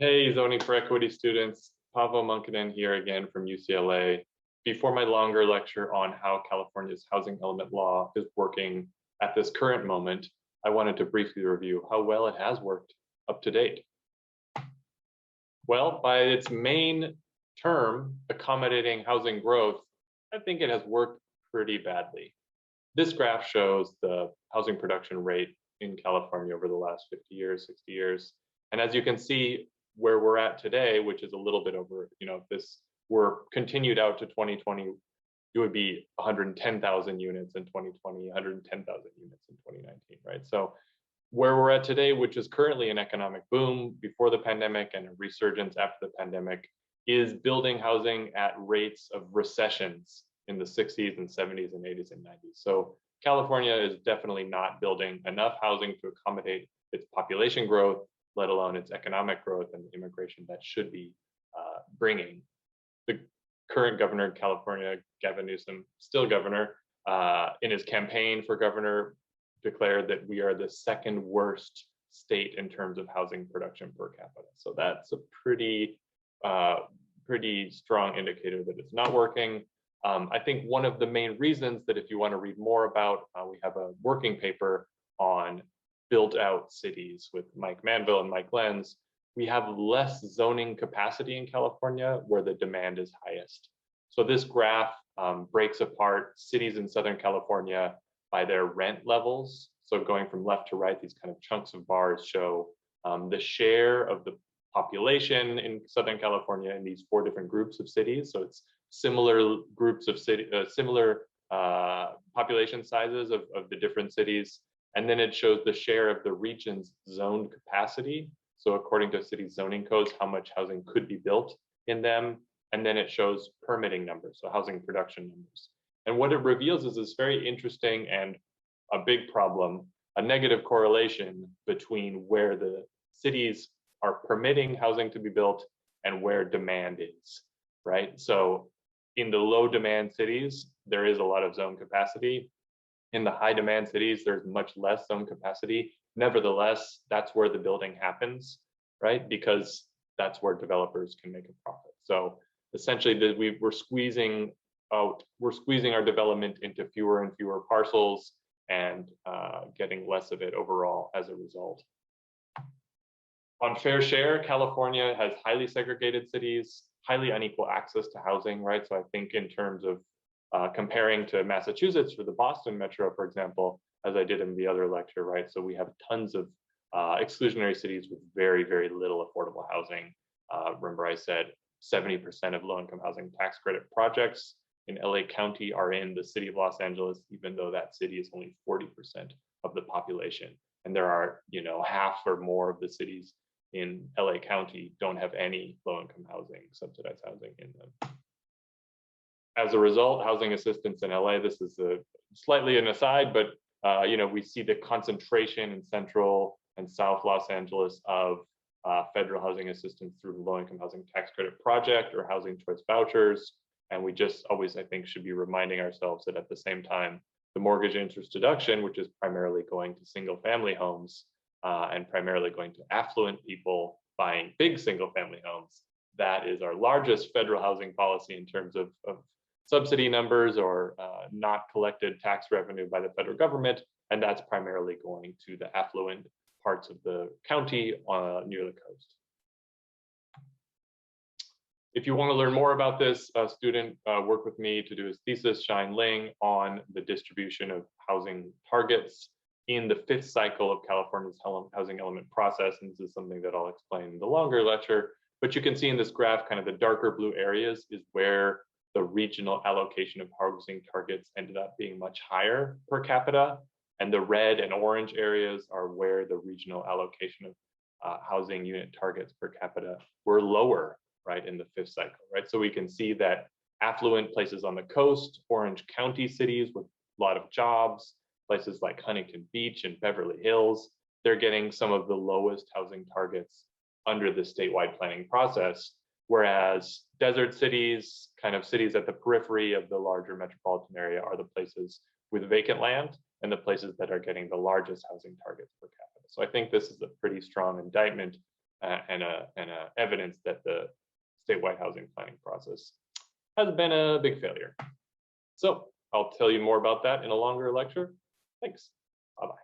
Hey, Zoning for Equity students, Paavo Munkinen here again from UCLA. Before my longer lecture on how California's housing element law is working at this current moment, I wanted to briefly review how well it has worked up to date. Well, by its main term, accommodating housing growth, I think it has worked pretty badly. This graph shows the housing production rate in California over the last 50 years, 60 years. And as you can see, where we're at today, which is a little bit over, if this were continued out to 2020, it would be 110,000 units in 2020, 110,000 units in 2019, right? So where we're at today, which is currently an economic boom before the pandemic and a resurgence after the pandemic, is building housing at rates of recessions in the 60s and 70s and 80s and 90s. So California is definitely not building enough housing to accommodate its population growth, let alone its economic growth and the immigration that should be bringing. The current governor of California, Gavin Newsom, still governor, in his campaign for governor, declared that we are the second worst state in terms of housing production per capita. So that's a pretty strong indicator that it's not working. I think one of the main reasons that if you want to read more about, we have a working paper on built out cities with Mike Manville and Mike Lenz. We have less zoning capacity in California where the demand is highest. So this graph breaks apart cities in Southern California by their rent levels. So going from left to right, these kind of chunks of bars show the share of the population in Southern California in these four different groups of cities. So it's similar groups of similar population sizes of the different cities. And then it shows the share of the region's zoned capacity. So according to city zoning codes, how much housing could be built in them. And then it shows permitting numbers, so housing production numbers. And what it reveals is this very interesting and a big problem, a negative correlation between where the cities are permitting housing to be built and where demand is, right? So in the low demand cities, there is a lot of zone capacity. In the high demand cities, there's much less zone capacity. Nevertheless, that's where the building happens, right? Because that's where developers can make a profit. So essentially we're squeezing our development into fewer and fewer parcels and getting less of it overall as a result. On fair share, California has highly segregated cities, highly unequal access to housing, right? So I think in terms of comparing to Massachusetts or the Boston Metro, for example, as I did in the other lecture, right? So we have tons of exclusionary cities with very, very little affordable housing. Remember I said 70% of low-income housing tax credit projects in LA County are in the city of Los Angeles, even though that city is only 40% of the population. And there are, half or more of the cities in LA County don't have any low-income housing, subsidized housing in them. As a result, housing assistance in LA, this is slightly an aside, but we see the concentration in Central and South Los Angeles of federal housing assistance through the low-income housing tax credit project or housing choice vouchers. And we just always, I think, should be reminding ourselves that at the same time, the mortgage interest deduction, which is primarily going to single family homes and primarily going to affluent people buying big single family homes, that is our largest federal housing policy in terms of subsidy numbers or not collected tax revenue by the federal government. And that's primarily going to the affluent parts of the county near the coast. If you want to learn more about this, a student worked with me to do his thesis, Shine Ling, on the distribution of housing targets in the fifth cycle of California's housing element process. And this is something that I'll explain in the longer lecture. But you can see in this graph, kind of the darker blue areas is where the regional allocation of housing targets ended up being much higher per capita. And the red and orange areas are where the regional allocation of housing unit targets per capita were lower, right, in the fifth cycle, right? So we can see that affluent places on the coast, Orange County cities with a lot of jobs, places like Huntington Beach and Beverly Hills, they're getting some of the lowest housing targets under the statewide planning process, whereas desert cities, kind of cities at the periphery of the larger metropolitan area, are the places with vacant land and the places that are getting the largest housing targets per capita. So I think this is a pretty strong indictment and evidence that the statewide housing planning process has been a big failure. So I'll tell you more about that in a longer lecture. Thanks. Bye-bye.